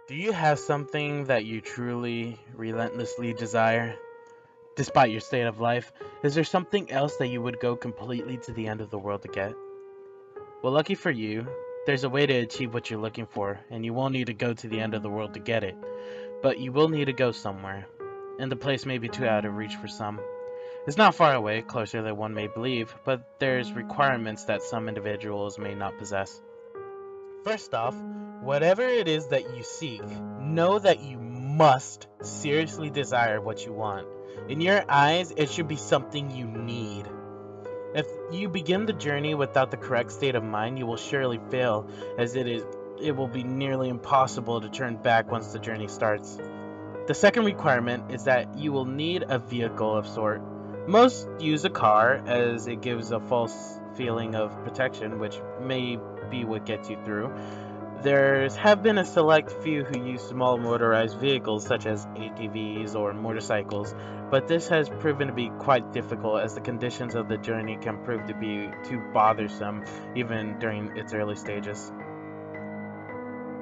Do you have something that you truly, relentlessly desire, despite your state of life? Is there something else that you would go completely to the end of the world to get? Well, lucky for you, there's a way to achieve what you're looking for, and you won't need to go to the end of the world to get it. But you will need to go somewhere, and the place may be too out of reach for some. It's not far away, closer than one may believe, but there's requirements that some individuals may not possess. First off, whatever it is that you seek, know that you must seriously desire what you want. In your eyes, it should be something you need. If you begin the journey without the correct state of mind, you will surely fail, as it will be nearly impossible to turn back once the journey starts. The second requirement is that you will need a vehicle of sort. Most use a car as it gives a false feeling of protection, which may be what gets you through. There have been a select few who use small motorized vehicles such as ATVs or motorcycles, but this has proven to be quite difficult as the conditions of the journey can prove to be too bothersome even during its early stages.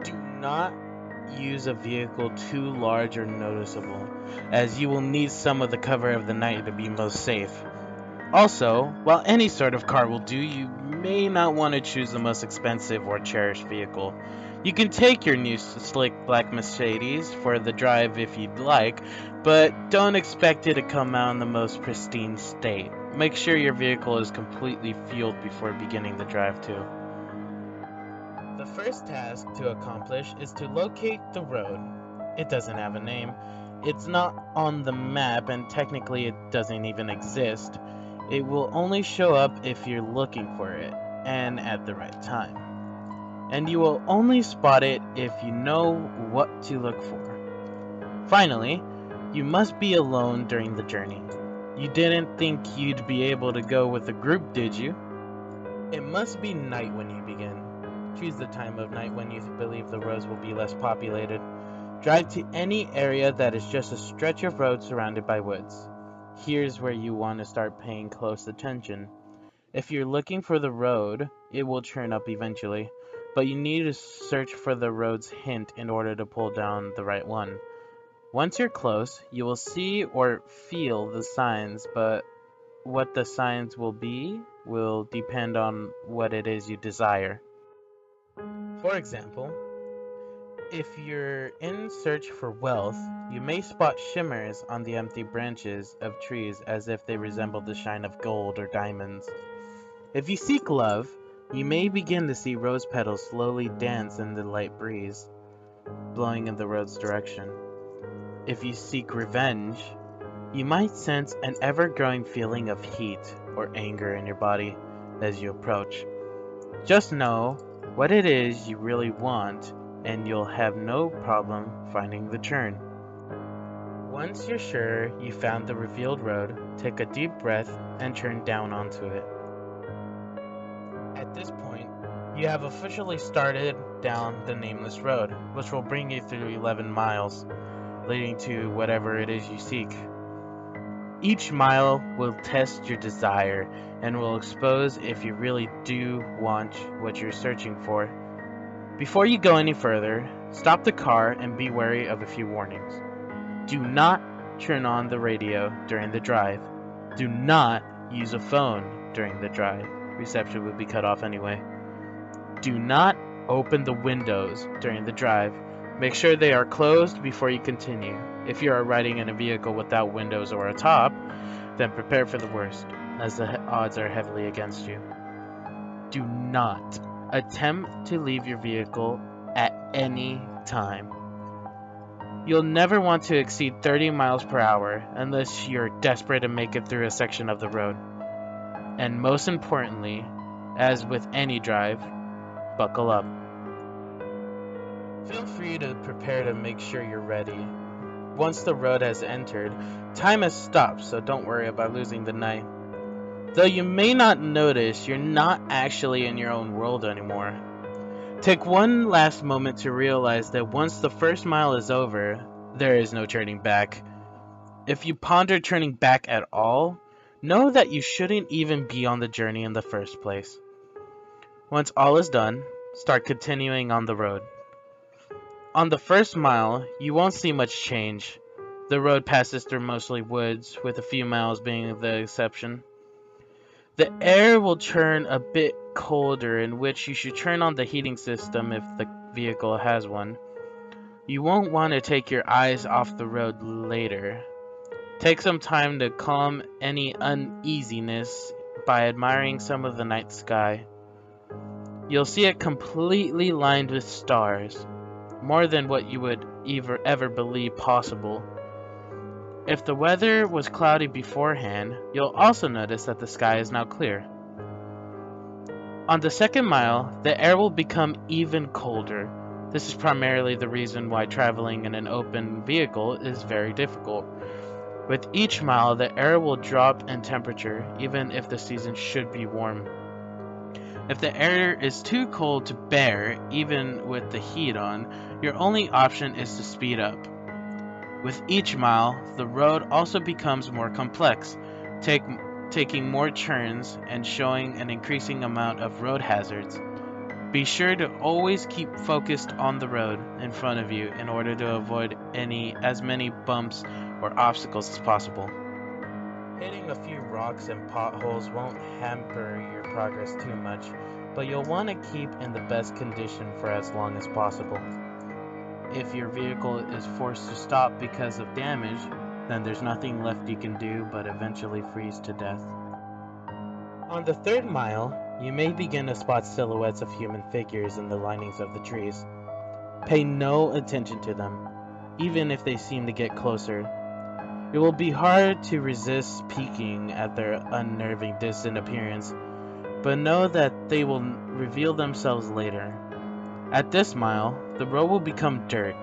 Do not use a vehicle too large or noticeable, as you will need some of the cover of the night to be most safe. Also, while any sort of car will do, you may not want to choose the most expensive or cherished vehicle. You can take your new slick black Mercedes for the drive if you'd like, but don't expect it to come out in the most pristine state. Make sure your vehicle is completely fueled before beginning the drive too. The first task to accomplish is to locate the road. It doesn't have a name. It's not on the map, and technically it doesn't even exist. It will only show up if you're looking for it, and at the right time. And you will only spot it if you know what to look for. Finally, you must be alone during the journey. You didn't think you'd be able to go with a group, did you? It must be night when you begin. Choose the time of night when you believe the roads will be less populated. Drive to any area that is just a stretch of road surrounded by woods. Here's where you want to start paying close attention. If you're looking for the road, it will turn up eventually, but you need to search for the road's hint in order to pull down the right one. Once you're close, you will see or feel the signs, but what the signs will be will depend on what it is you desire. For example, if you're in search for wealth, you may spot shimmers on the empty branches of trees as if they resemble the shine of gold or diamonds. If you seek love, you may begin to see rose petals slowly dance in the light breeze, blowing in the road's direction. If you seek revenge, you might sense an ever-growing feeling of heat or anger in your body as you approach. Just know what it is you really want, and you'll have no problem finding the turn. Once you're sure you found the revealed road, take a deep breath and turn down onto it. At this point, you have officially started down the nameless road, which will bring you through 11 miles, leading to whatever it is you seek. Each mile will test your desire and will expose if you really do want what you're searching for. Before you go any further, stop the car and be wary of a few warnings. Do not turn on the radio during the drive. Do not use a phone during the drive. Reception will be cut off anyway. Do not open the windows during the drive. Make sure they are closed before you continue. If you are riding in a vehicle without windows or a top, then prepare for the worst, as the odds are heavily against you. Do not attempt to leave your vehicle at any time. You'll never want to exceed 30 miles per hour unless you're desperate to make it through a section of the road. And most importantly, as with any drive, buckle up. Feel free to prepare to make sure you're ready. Once the road has entered, time has stopped, so don't worry about losing the night. Though you may not notice, you're not actually in your own world anymore. Take one last moment to realize that once the first mile is over, there is no turning back. If you ponder turning back at all, know that you shouldn't even be on the journey in the first place. Once all is done, start continuing on the road. On the first mile, you won't see much change. The road passes through mostly woods, with a few miles being the exception. The air will turn a bit colder, in which you should turn on the heating system if the vehicle has one. You won't want to take your eyes off the road later. Take some time to calm any uneasiness by admiring some of the night sky. You'll see it completely lined with stars, more than what you would ever believe possible. If the weather was cloudy beforehand, you'll also notice that the sky is now clear. On the second mile, the air will become even colder. This is primarily the reason why traveling in an open vehicle is very difficult. With each mile, the air will drop in temperature, even if the season should be warm. If the air is too cold to bear, even with the heat on, your only option is to speed up. With each mile, the road also becomes more complex, taking more turns and showing an increasing amount of road hazards. Be sure to always keep focused on the road in front of you in order to avoid as many bumps or obstacles as possible. Hitting a few rocks and potholes won't hamper your progress too much, but you'll want to keep in the best condition for as long as possible. If your vehicle is forced to stop because of damage, then there's nothing left you can do but eventually freeze to death. On the third mile, you may begin to spot silhouettes of human figures in the linings of the trees. Pay no attention to them, even if they seem to get closer. It will be hard to resist peeking at their unnerving distant appearance, but know that they will reveal themselves later. At this mile, the road will become dirt,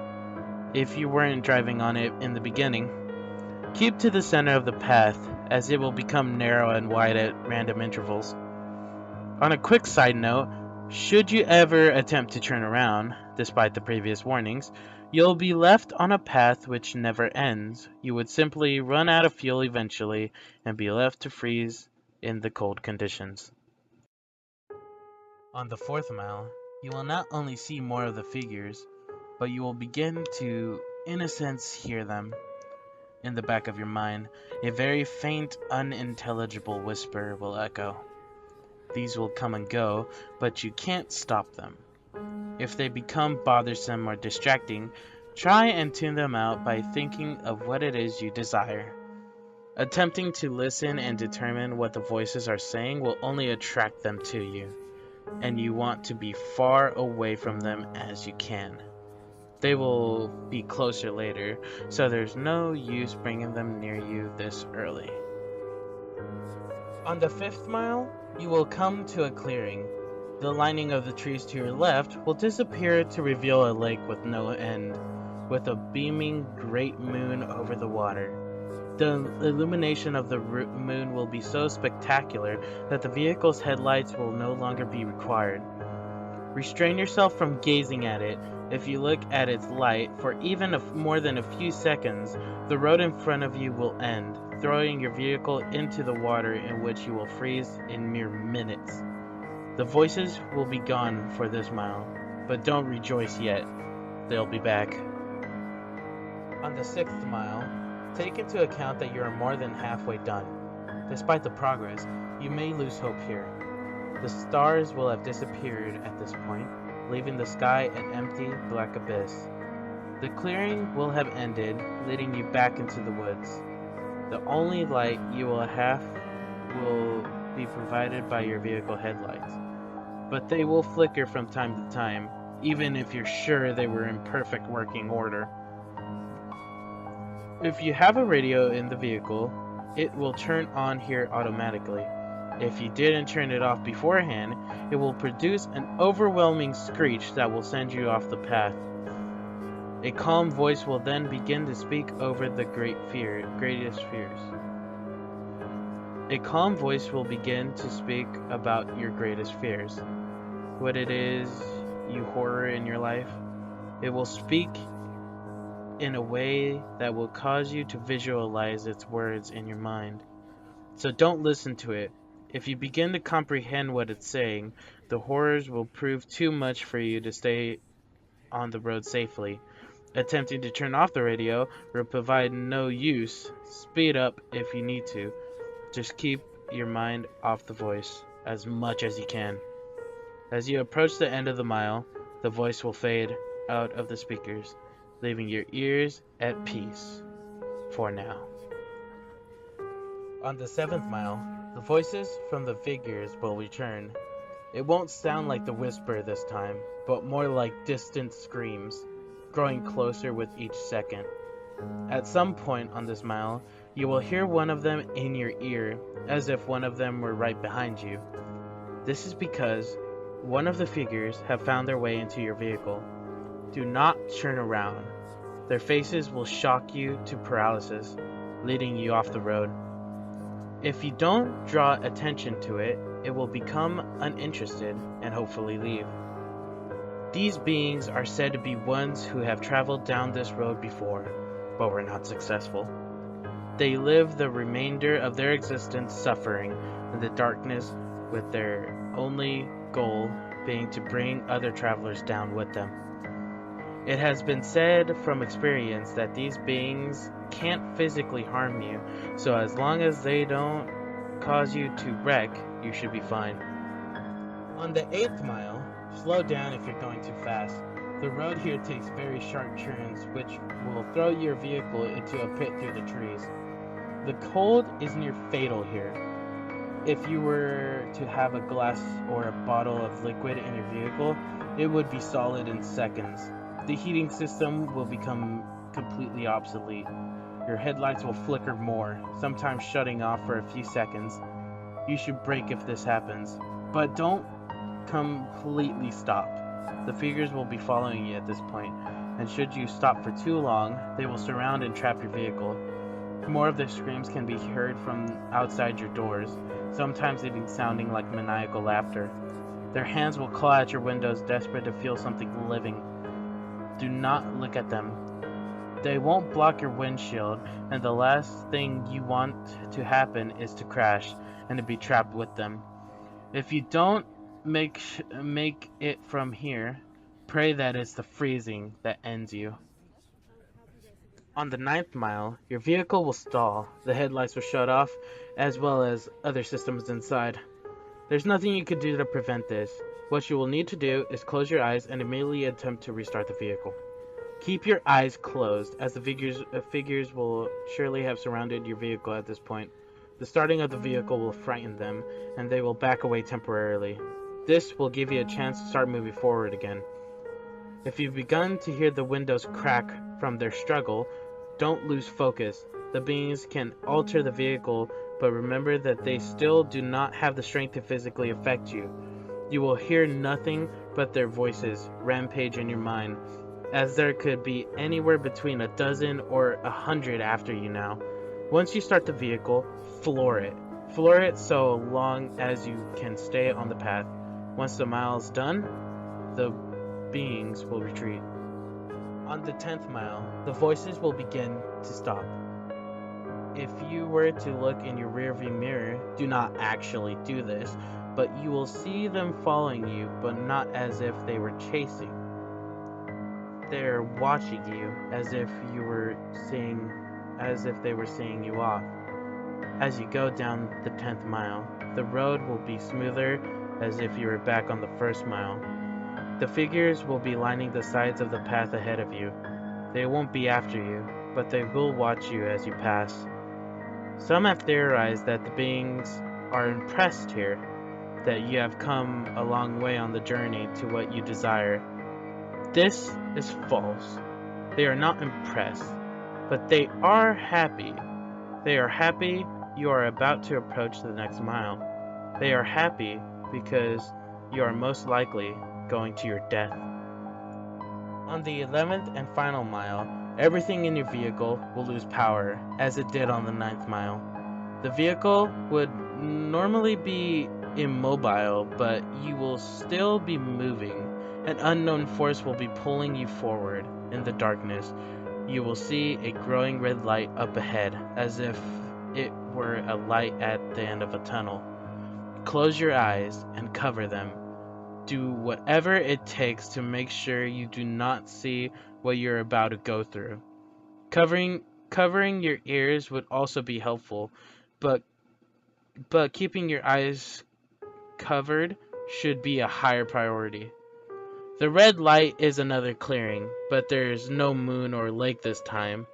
if you weren't driving on it in the beginning. Keep to the center of the path, as it will become narrow and wide at random intervals. On a quick side note, should you ever attempt to turn around, despite the previous warnings, you'll be left on a path which never ends. You would simply run out of fuel eventually, and be left to freeze in the cold conditions. On the fourth mile, you will not only see more of the figures, but you will begin to, in a sense, hear them. In the back of your mind, a very faint, unintelligible whisper will echo. These will come and go, but you can't stop them. If they become bothersome or distracting, try and tune them out by thinking of what it is you desire. Attempting to listen and determine what the voices are saying will only attract them to you, and you want to be far away from them as you can. They will be closer later, so there's no use bringing them near you this early. On the fifth mile, you will come to a clearing. The lining of the trees to your left will disappear to reveal a lake with no end, with a beaming great moon over the water. The illumination of the moon will be so spectacular that the vehicle's headlights will no longer be required. Restrain yourself from gazing at it. If you look at its light for even more than a few seconds, the road in front of you will end, throwing your vehicle into the water, in which you will freeze in mere minutes. The voices will be gone for this mile, but don't rejoice yet. They'll be back. On the sixth mile, take into account that you are more than halfway done. Despite the progress, you may lose hope here. The stars will have disappeared at this point, leaving the sky an empty, black abyss. The clearing will have ended, leading you back into the woods. The only light you will have will be provided by your vehicle headlights, but they will flicker from time to time, even if you're sure they were in perfect working order. If you have a radio in the vehicle, it will turn on here automatically. If you didn't turn it off beforehand, it will produce an overwhelming screech that will send you off the path. A calm voice will then begin to speak over the greatest fears. A calm voice will begin to speak about your greatest fears. What it is you horror in your life. It will speak in a way that will cause you to visualize its words in your mind. So don't listen to it. If you begin to comprehend what it's saying, the horrors will prove too much for you to stay on the road safely. Attempting to turn off the radio will provide no use. Speed up if you need to. Just keep your mind off the voice as much as you can. As you approach the end of the mile, the voice will fade out of the speakers, leaving your ears at peace for now. On the 7th mile, the voices from the figures will return. It won't sound like the whisper this time, but more like distant screams, growing closer with each second. At some point on this mile, you will hear one of them in your ear, as if one of them were right behind you. This is because one of the figures have found their way into your vehicle. Do not turn around. Their faces will shock you to paralysis, leading you off the road. If you don't draw attention to it, it will become uninterested and hopefully leave. These beings are said to be ones who have traveled down this road before, but were not successful. They live the remainder of their existence suffering in the darkness, with their only goal being to bring other travelers down with them. It has been said from experience that these beings can't physically harm you, so as long as they don't cause you to wreck, you should be fine. On the 8th mile, slow down if you're going too fast. The road here takes very sharp turns, which will throw your vehicle into a pit through the trees. The cold is near fatal here. If you were to have a glass or a bottle of liquid in your vehicle, it would be solid in seconds. The heating system will become completely obsolete. Your headlights will flicker more, sometimes shutting off for a few seconds. You should brake if this happens, but don't completely stop. The figures will be following you at this point, and should you stop for too long, they will surround and trap your vehicle. More of their screams can be heard from outside your doors, sometimes even sounding like maniacal laughter. Their hands will claw at your windows, desperate to feel something living. Do not look at them. They won't block your windshield, and the last thing you want to happen is to crash and to be trapped with them. If you don't make it from here, pray that it's the freezing that ends you. On the 9th mile, your vehicle will stall. The headlights will shut off, as well as other systems inside. There's nothing you can do to prevent this. What you will need to do is close your eyes and immediately attempt to restart the vehicle. Keep your eyes closed, as the figures will surely have surrounded your vehicle at this point. The starting of the vehicle will frighten them, and they will back away temporarily. This will give you a chance to start moving forward again. If you've begun to hear the windows crack from their struggle, don't lose focus. The beings can alter the vehicle, but remember that they still do not have the strength to physically affect you. You will hear nothing but their voices rampage in your mind, as there could be anywhere between a dozen or 100 after you now. Once you start the vehicle, floor it. Floor it so long as you can stay on the path. Once the mile is done, the beings will retreat. On the 10th mile, the voices will begin to stop. If you were to look in your rearview mirror, do not actually do this, but you will see them following you, but not as if they were chasing. They're watching you as if they were seeing you off. As you go down the 10th mile, the road will be smoother as if you were back on the 1st mile. The figures will be lining the sides of the path ahead of you. They won't be after you, but they will watch you as you pass. Some have theorized that the beings are impressed here, that you have come a long way on the journey to what you desire. This is false. They are not impressed, but they are happy. They are happy you are about to approach the next mile. They are happy because you are most likely going to your death. On the 11th and final mile, everything in your vehicle will lose power, as it did on the 9th mile. The vehicle would normally be immobile, but you will still be moving. An unknown force will be pulling you forward. In the darkness, you will see a growing red light up ahead, as if it were a light at the end of a tunnel. Close your eyes and cover them. Do whatever it takes to make sure you do not see what you're about to go through. Covering your ears would also be helpful, but keeping your eyes covered should be a higher priority. The red light is another clearing, but there's no moon or lake this time.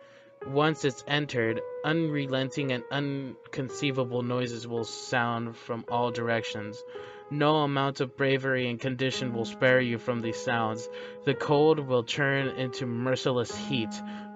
Once it's entered, unrelenting and inconceivable noises will sound from all directions. No amount of bravery and condition will spare you from these sounds. The cold will turn into merciless heat,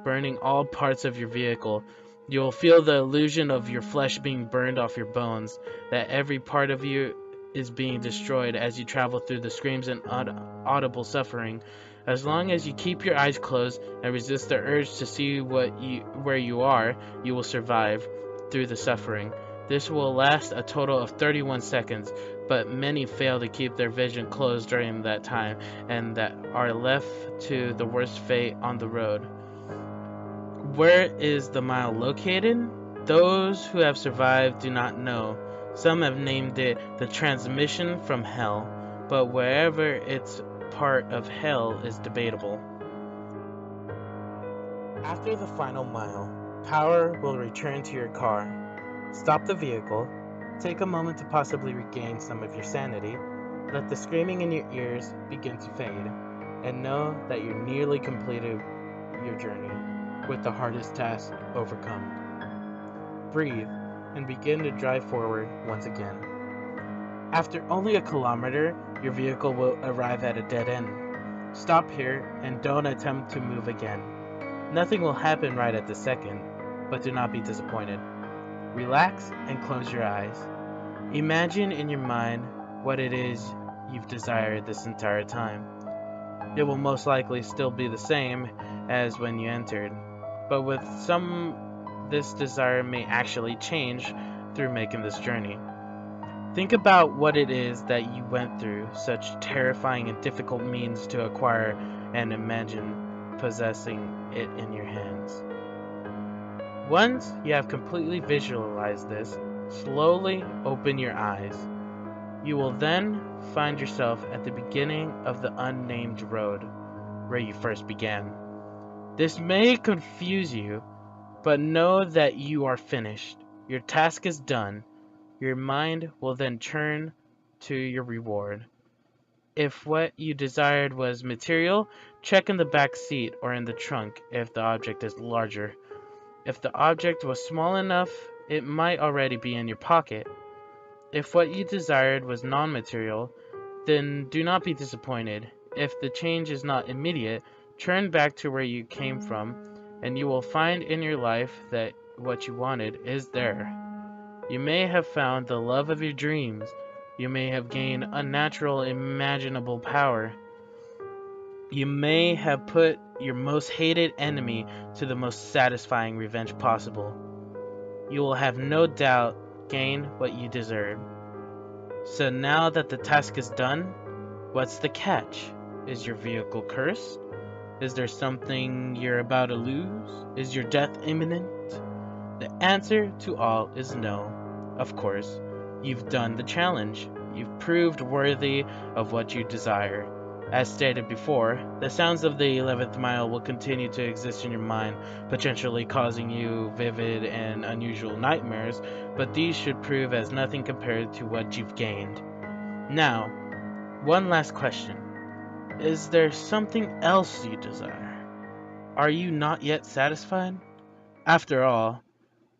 burning all parts of your vehicle. You will feel the illusion of your flesh being burned off your bones, that every part of you is being destroyed as you travel through the screams and audible suffering. As long as you keep your eyes closed and resist the urge to see where you are, you will survive through the suffering. This will last a total of 31 seconds, but many fail to keep their vision closed during that time and that are left to the worst fate on the road. Where is the mile located? Those who have survived do not know. Some have named it the transmission from hell, but wherever it's part of hell is debatable. After the final mile, power will return to your car. Stop the vehicle, take a moment to possibly regain some of your sanity, let the screaming in your ears begin to fade, and know that you nearly completed your journey, with the hardest task overcome. Breathe, and begin to drive forward once again. After only a kilometer, your vehicle will arrive at a dead end. Stop here and don't attempt to move again. Nothing will happen right at the second, but do not be disappointed. Relax and close your eyes. Imagine in your mind what it is you've desired this entire time. It will most likely still be the same as when you entered, but with some, this desire may actually change through making this journey. Think about what it is that you went through such terrifying and difficult means to acquire, and imagine possessing it in your hands. Once you have completely visualized this, slowly open your eyes. You will then find yourself at the beginning of the unnamed road where you first began. This may confuse you, but know that you are finished. Your task is done. Your mind will then turn to your reward. If what you desired was material, check in the back seat or in the trunk if the object is larger. If the object was small enough, it might already be in your pocket. If what you desired was non-material, then do not be disappointed. If the change is not immediate, turn back to where you came from, and you will find in your life that what you wanted is there. You may have found the love of your dreams. You may have gained unnatural, imaginable power. You may have put your most hated enemy to the most satisfying revenge possible. You will have no doubt gained what you deserve. So now that the task is done, what's the catch? Is your vehicle cursed? Is there something you're about to lose? Is your death imminent? The answer to all is no. Of course, you've done the challenge. You've proved worthy of what you desire. As stated before, the sounds of the 11th mile will continue to exist in your mind, potentially causing you vivid and unusual nightmares, but these should prove as nothing compared to what you've gained. Now, one last question. Is there something else you desire? Are you not yet satisfied? After all,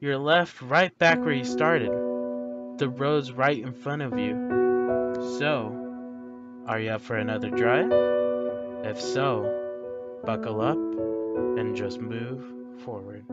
you're left right back where you started. The road's right in front of you. So, are you up for another drive? If so, buckle up and just move forward.